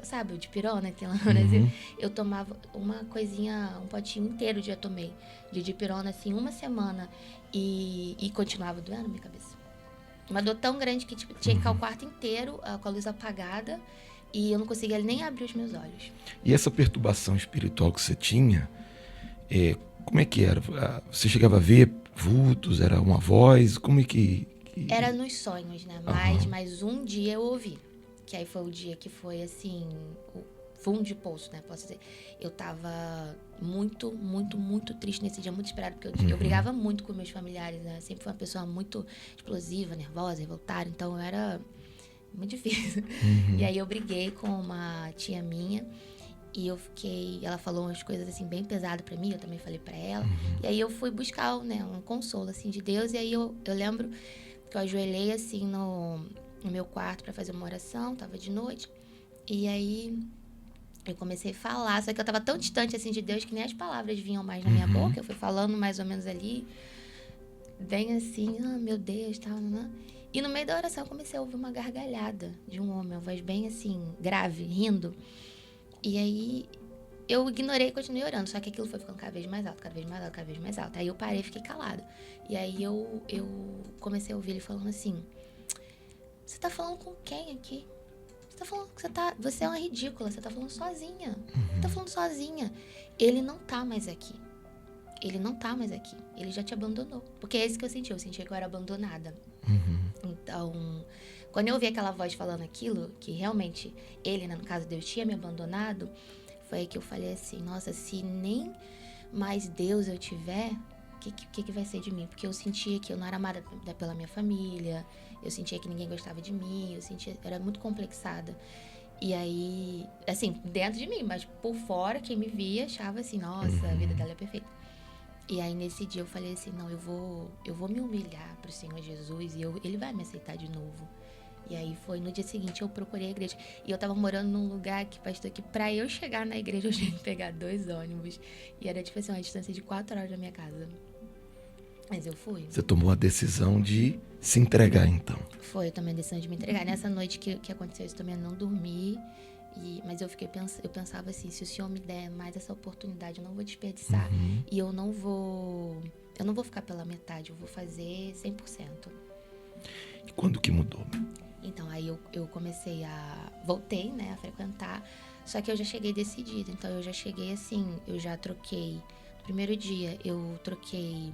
sabe, o dipirona que tem lá no Brasil? Eu tomava uma coisinha, um potinho inteiro já tomei. De dipirona, assim, uma semana. E continuava doendo a minha cabeça. Uma dor tão grande que tipo, tinha que ficar o quarto inteiro com a luz apagada. E eu não conseguia nem abrir os meus olhos. E essa perturbação espiritual que você tinha... Como é que era? Você chegava a ver vultos? Era uma voz? Como é que... Era nos sonhos, né? Mas um dia eu ouvi. Que aí foi o dia que foi, assim... O fundo de poço, né? Posso dizer. Eu tava muito, muito, muito triste nesse dia. Muito esperado. Porque eu brigava muito com meus familiares, né? Sempre fui uma pessoa muito explosiva, nervosa, revoltada. Então, era muito difícil. E aí, eu briguei com uma tia minha... E eu fiquei... Ela falou umas coisas, assim, bem pesadas pra mim. Eu também falei pra ela. E aí eu fui buscar, né, um consolo, assim, de Deus. E aí eu lembro que eu ajoelhei, assim, no meu quarto pra fazer uma oração. Tava de noite. E aí eu comecei a falar. Só que eu tava tão distante, assim, de Deus que nem as palavras vinham mais na minha boca. Eu fui falando mais ou menos ali. Bem assim, meu Deus, tal, né? E no meio da oração eu comecei a ouvir uma gargalhada de um homem. Uma voz bem, assim, grave, rindo. E aí, eu ignorei e continuei orando. Só que aquilo foi ficando cada vez mais alto, cada vez mais alto, cada vez mais alto. Aí eu parei e fiquei calada. E aí eu comecei a ouvir ele falando assim... Você tá falando com quem aqui? Você tá falando que você é uma ridícula, você tá falando sozinha. Você tá falando sozinha. Ele não tá mais aqui. Ele não tá mais aqui. Ele já te abandonou. Porque é isso que eu senti que eu era abandonada. Então, quando eu ouvi aquela voz falando aquilo, que realmente ele, né, no caso Deus, tinha me abandonado, foi aí que eu falei assim, nossa, se nem mais Deus eu tiver, o que vai ser de mim? Porque eu sentia que eu não era amada pela minha família, eu sentia que ninguém gostava de mim, eu era muito complexada. E aí, assim, dentro de mim, mas por fora, quem me via achava assim, nossa, a vida dela é perfeita. E aí, nesse dia, eu falei assim, não, eu vou me humilhar pro Senhor Jesus e ele vai me aceitar de novo. E aí, foi no dia seguinte, eu procurei a igreja. E eu tava morando num lugar que, pastor, que pra eu chegar na igreja, eu tinha que pegar 2 ônibus. E era, tipo assim, uma distância de 4 horas da minha casa. Mas eu fui. Você tomou a decisão de se entregar, então. Foi, eu tomei a decisão de me entregar. Nessa noite que aconteceu isso também, eu não dormi. Mas eu pensava assim, se o Senhor me der mais essa oportunidade, eu não vou desperdiçar. E eu não vou ficar pela metade, eu vou fazer 100%. E quando que mudou? Então, aí eu comecei voltei, né, a frequentar, só que eu já cheguei decidida. Então, eu já cheguei assim, eu já troquei. No primeiro dia, eu troquei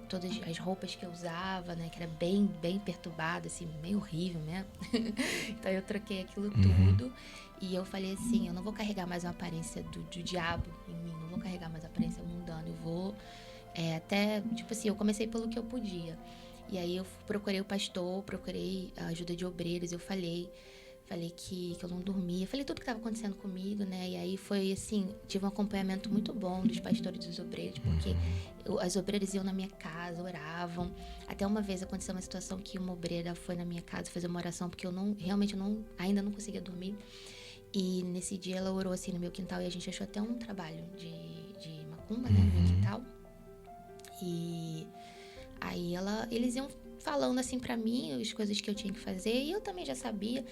todas as roupas que eu usava, né, que era bem, bem perturbada, assim, meio horrível mesmo. Então, eu troquei aquilo tudo e eu falei assim, eu não vou carregar mais uma aparência do diabo em mim, não vou carregar mais a aparência mundana, eu vou até, tipo assim, eu comecei pelo que eu podia. E aí eu procurei o pastor, procurei a ajuda de obreiros, eu falei que eu não dormia, falei tudo que estava acontecendo comigo, né? E aí foi assim, tive um acompanhamento muito bom dos pastores e dos obreiros, porque as obreiras iam na minha casa, oravam. Até uma vez aconteceu uma situação que uma obreira foi na minha casa fazer uma oração, porque eu ainda não conseguia dormir. E nesse dia ela orou assim no meu quintal e a gente achou até um trabalho de macumba, né, no meu quintal. E aí eles iam falando assim pra mim as coisas que eu tinha que fazer e eu também já sabia.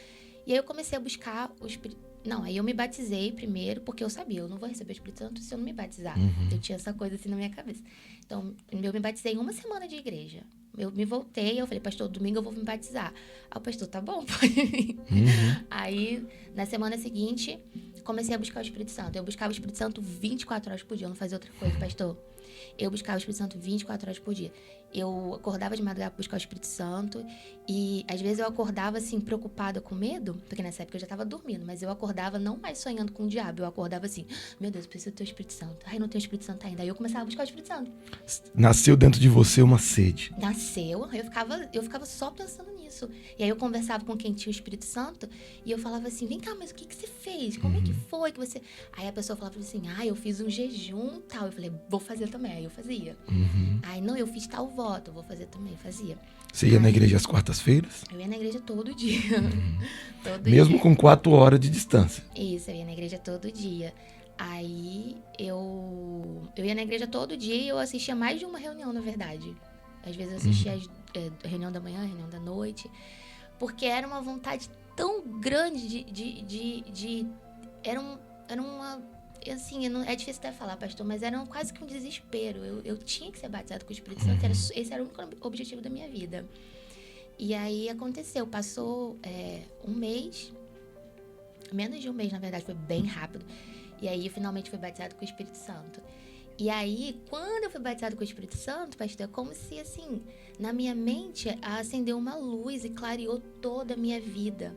E aí eu comecei a buscar o Espírito... Não, aí eu me batizei primeiro, porque eu sabia, eu não vou receber o Espírito Santo se eu não me batizar. Eu tinha essa coisa assim na minha cabeça. Então, eu me batizei em 1 semana de igreja. Eu me voltei, eu falei, pastor, domingo eu vou me batizar. Aí o pastor, tá bom, pode vir. Aí, na semana seguinte, comecei a buscar o Espírito Santo. Eu buscava o Espírito Santo 24 horas por dia, eu não fazia outra coisa, pastor. Eu buscava o Espírito Santo 24 horas por dia. Eu acordava de madrugada para buscar o Espírito Santo e às vezes eu acordava assim preocupada com medo, porque nessa época eu já estava dormindo, mas eu acordava não mais sonhando com o diabo, eu acordava assim, meu Deus, preciso ter o Espírito Santo. Ai, não tenho o Espírito Santo ainda. Aí eu começava a buscar o Espírito Santo. Nasceu dentro de você uma sede. Nasceu, eu ficava só pensando nisso. E aí eu conversava com quem tinha o Espírito Santo e eu falava assim, vem cá, mas o que você fez? Como é que foi que você... Aí a pessoa falava assim, eu fiz um jejum tal. Eu falei, vou fazer também. Aí eu fazia. Aí não, eu fiz tal voto, eu vou fazer também, fazia. Você ia na igreja às quartas-feiras? Eu ia na igreja todo dia. Mesmo com 4 horas de distância? Isso, eu ia na igreja todo dia. Aí eu ia na igreja todo dia e eu assistia mais de uma reunião, na verdade. Às vezes eu assistia a reunião da manhã, a reunião da noite. Porque era uma vontade tão grande era uma... Assim, é difícil até falar, pastor, mas era quase que um desespero. Eu tinha que ser batizado com o Espírito Santo, esse era o único objetivo da minha vida. E aí aconteceu, passou um mês, menos de um mês, na verdade, foi bem rápido. E aí, eu finalmente fui batizado com o Espírito Santo. E aí, quando eu fui batizado com o Espírito Santo, pastor, é como se, assim, na minha mente, acendeu uma luz e clareou toda a minha vida.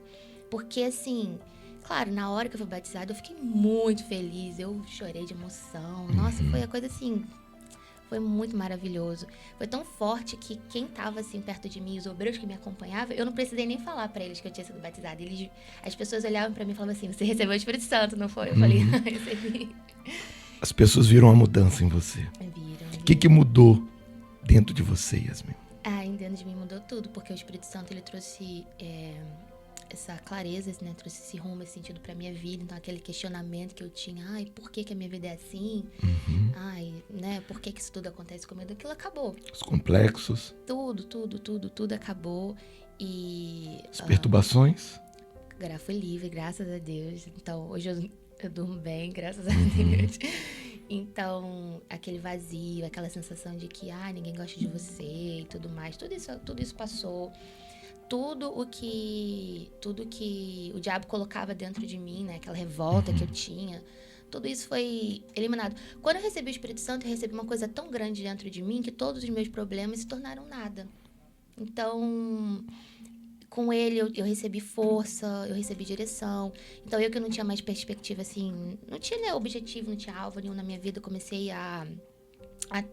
Porque, assim... Claro, na hora que eu fui batizada, eu fiquei muito feliz, eu chorei de emoção. Nossa, foi a coisa assim, foi muito maravilhoso. Foi tão forte que quem tava assim perto de mim, os obreiros que me acompanhavam, eu não precisei nem falar pra eles que eu tinha sido batizada. As pessoas olhavam pra mim e falavam assim, você recebeu o Espírito Santo, não foi? Eu falei, recebi. As pessoas viram a mudança em você. Viram. O que mudou dentro de você, Yasmin? Dentro de mim mudou tudo, porque o Espírito Santo, ele trouxe... essa clareza, né, trouxe esse rumo, esse sentido pra minha vida. Então, aquele questionamento que eu tinha, por que a minha vida é assim? Né, por que isso tudo acontece comigo? Aquilo acabou. Os complexos. Tudo acabou. E... As perturbações. Agora fui livre, graças a Deus. Então, hoje eu durmo bem, graças a Deus. Então, aquele vazio, aquela sensação de que, ninguém gosta de você e tudo mais. Tudo isso passou. tudo o que o diabo colocava dentro de mim, né? Aquela revolta que eu tinha, tudo isso foi eliminado. Quando eu recebi o Espírito Santo, eu recebi uma coisa tão grande dentro de mim que todos os meus problemas se tornaram nada. Então, com ele eu recebi força, eu recebi direção. Então, eu que não tinha mais perspectiva, assim, não tinha, né, objetivo, não tinha alvo nenhum na minha vida, eu comecei a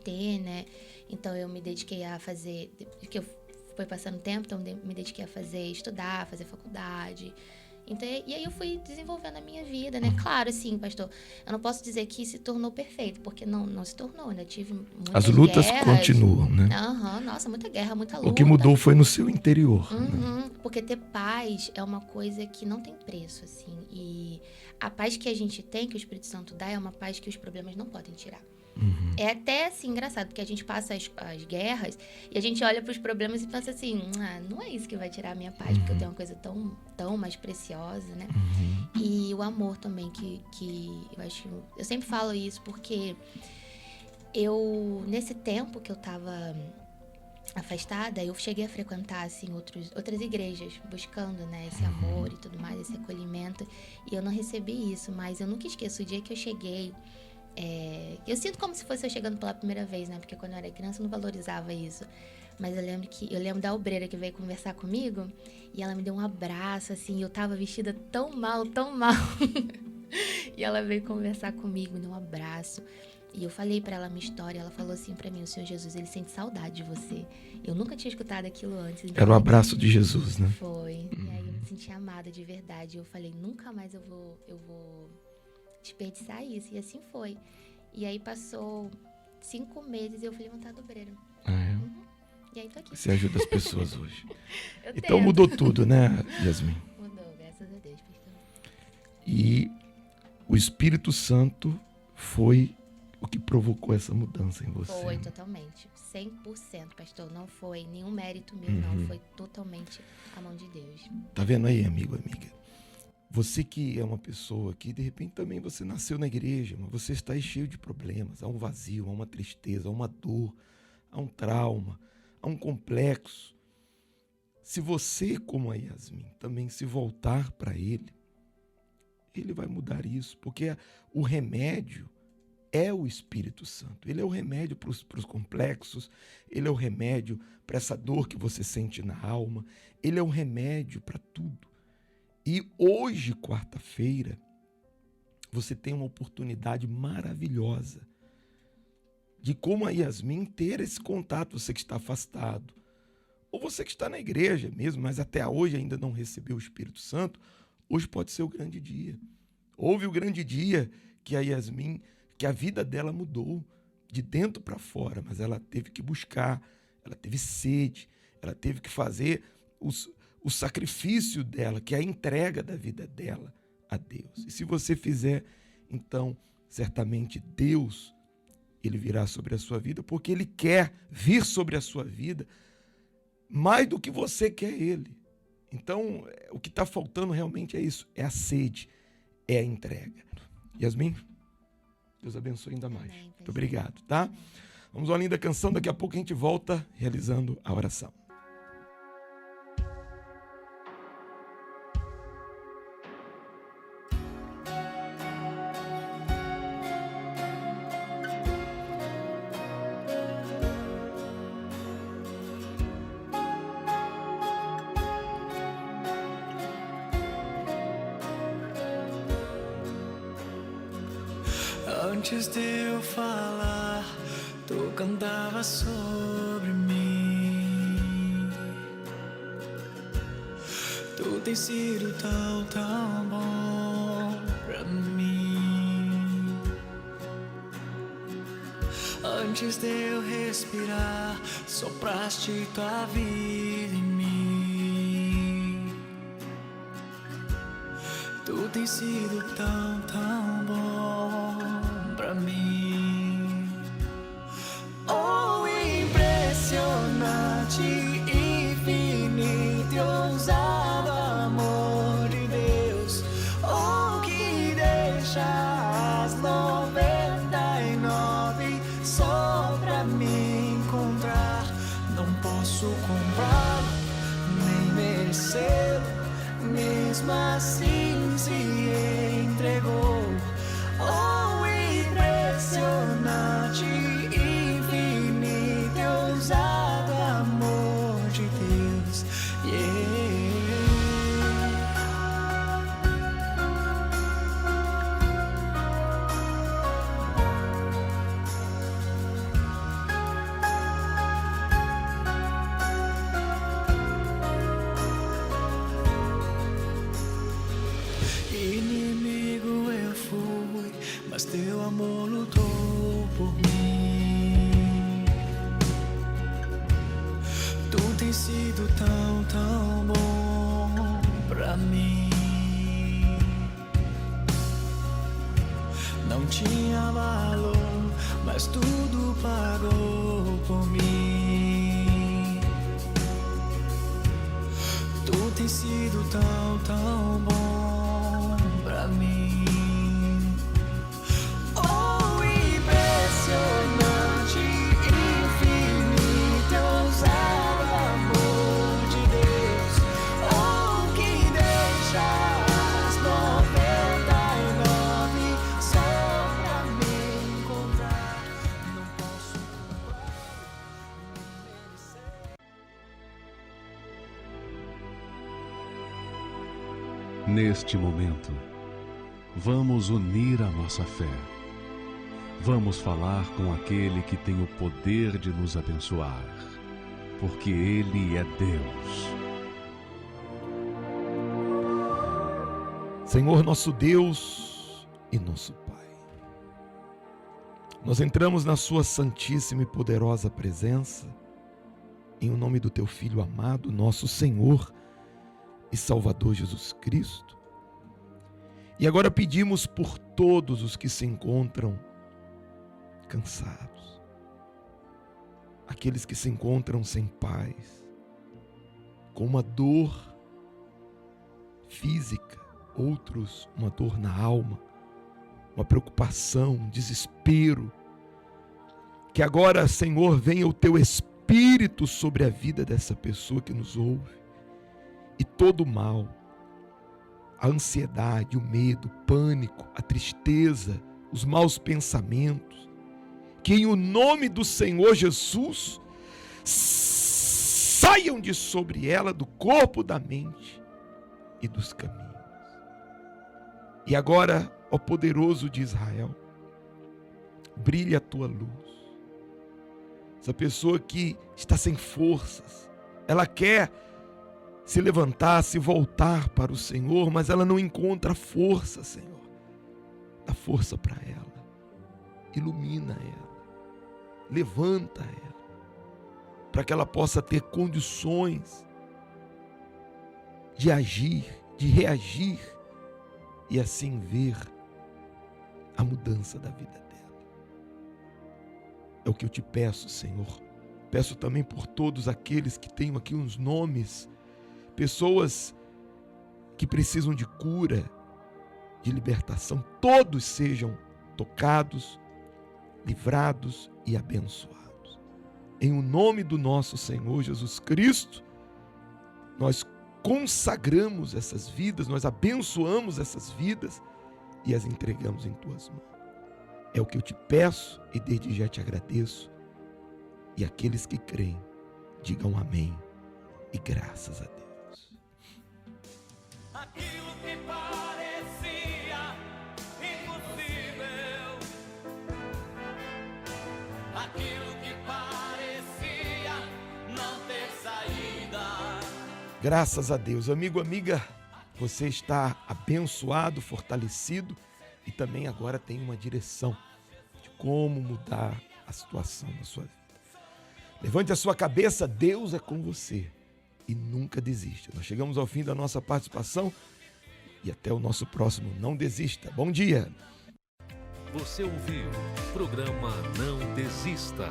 ter, né? Então, eu me dediquei a fazer, porque eu fui passando tempo, então me dediquei a estudar, fazer faculdade. Então, e aí eu fui desenvolvendo a minha vida, né? Claro, assim, pastor, eu não posso dizer que se tornou perfeito, porque não se tornou, ainda tive muitas As lutas guerras. continuam, né? Nossa, muita guerra, muita luta. O que mudou foi no seu interior. Né? Porque ter paz é uma coisa que não tem preço, assim. E a paz que a gente tem, que o Espírito Santo dá, é uma paz que os problemas não podem tirar. É até, assim, engraçado, porque a gente passa as guerras e a gente olha para os problemas e pensa assim, não é isso que vai tirar a minha paz, porque eu tenho uma coisa tão mais preciosa, né? E o amor também, que eu acho... Eu sempre falo isso porque nesse tempo que eu tava afastada, eu cheguei a frequentar, assim, outras igrejas, buscando, né, esse amor e tudo mais, esse acolhimento, e eu não recebi isso, mas eu nunca esqueço o dia que eu cheguei. Eu sinto como se fosse eu chegando pela primeira vez, né? Porque quando eu era criança eu não valorizava isso. Mas eu lembro da obreira que veio conversar comigo e ela me deu um abraço, assim, eu tava vestida tão mal. E ela veio conversar comigo, me deu um abraço. E eu falei pra ela a minha história, ela falou assim pra mim, o Senhor Jesus, ele sente saudade de você. Eu nunca tinha escutado aquilo antes. Era o abraço de Jesus, né? Foi. E aí eu me senti amada de verdade. Eu falei, nunca mais eu vou desperdiçar isso, e assim foi. E aí passou 5 meses e eu fui levantar do obreiro. E aí tô aqui. Você ajuda as pessoas hoje. tento. Então mudou tudo, né, Yasmin? Mudou, graças a Deus, pastor. E o Espírito Santo foi o que provocou essa mudança em você. Foi, totalmente. 100%, pastor. Não foi nenhum mérito meu, não. Foi totalmente a mão de Deus. Tá vendo aí, amigo, amiga? Você que é uma pessoa que, de repente, também você nasceu na igreja, mas você está aí cheio de problemas. Há um vazio, há uma tristeza, há uma dor, há um trauma, há um complexo. Se você, como a Yasmin, também se voltar para ele vai mudar isso. Porque o remédio é o Espírito Santo. Ele é o remédio para os complexos, ele é o remédio para essa dor que você sente na alma, ele é o remédio para tudo. E hoje, quarta-feira, você tem uma oportunidade maravilhosa de, como a Yasmin, ter esse contato, você que está afastado, ou você que está na igreja mesmo, mas até hoje ainda não recebeu o Espírito Santo, hoje pode ser o grande dia. Houve o grande dia que a Yasmin, que a vida dela mudou de dentro para fora, mas ela teve que buscar, ela teve sede, ela teve que fazer o sacrifício dela, que é a entrega da vida dela a Deus. E se você fizer, então, certamente Deus, ele virá sobre a sua vida, porque ele quer vir sobre a sua vida mais do que você quer ele. Então, o que está faltando realmente é isso, é a sede, é a entrega. Yasmin, Deus abençoe ainda mais. Muito obrigado, tá? Vamos a uma linda canção, daqui a pouco a gente volta realizando a oração. Antes de eu falar, tu cantava sobre mim. Tu tens sido tão bom pra mim. Antes de eu respirar, sopraste tua vida em mim. Tu tens sido tão bom pra mim. Oh, impressionante, infinito e ousado amor de Deus. Oh, que deixa as 99 só pra me encontrar. Não posso comprar nem venceu, mesmo assim se entregou. Oh, impressionante, infinito e ousado amor de Deus. Inimigo eu fui, mas teu amor lutou por mim. Tu tens sido tão, tão bom pra mim. Não tinha valor, mas tudo pagou por mim. Tu tens sido tão, tão bom pra mim. Oh, impressionante, infinito e ousado amor de Deus. Oh, que deixa as 99 só pra me encontrar. Não posso comprar nem merecer. Neste momento, vamos unir a nossa fé. Vamos falar com aquele que tem o poder de nos abençoar, porque Ele é Deus. Senhor nosso Deus e nosso Pai, nós entramos na Sua santíssima e poderosa presença, em o nome do Teu Filho amado, nosso Senhor e Salvador Jesus Cristo. E agora pedimos por todos os que se encontram cansados, aqueles que se encontram sem paz, com uma dor física, outros uma dor na alma, uma preocupação, um desespero. Que agora, Senhor, venha o Teu Espírito sobre a vida dessa pessoa que nos ouve, e todo o mal, a ansiedade, o medo, o pânico, a tristeza, os maus pensamentos, que em o nome do Senhor Jesus saiam de sobre ela, do corpo, da mente e dos caminhos. E agora, ó poderoso de Israel, brilhe a tua luz. Essa pessoa que está sem forças, ela quer se levantar, se voltar para o Senhor, mas ela não encontra força, Senhor. Dá força para ela, ilumina ela, levanta ela, para que ela possa ter condições de agir, de reagir e assim ver a mudança da vida dela. É o que eu te peço, Senhor. Peço também por todos aqueles que tenho aqui uns nomes, pessoas que precisam de cura, de libertação, todos sejam tocados, livrados e abençoados. Em o nome do nosso Senhor Jesus Cristo, nós consagramos essas vidas, nós abençoamos essas vidas e as entregamos em tuas mãos. É o que eu te peço e desde já te agradeço. E aqueles que creem, digam amém e graças a Deus. Aquilo que parecia impossível, aquilo que parecia não ter saída. Graças a Deus. Amigo, amiga, você está abençoado, fortalecido e também agora tem uma direção de como mudar a situação da sua vida. Levante a sua cabeça, Deus é com você e nunca desista. Nós chegamos ao fim da nossa participação e até o nosso próximo Não Desista. Bom dia! Você ouviu o programa Não Desista.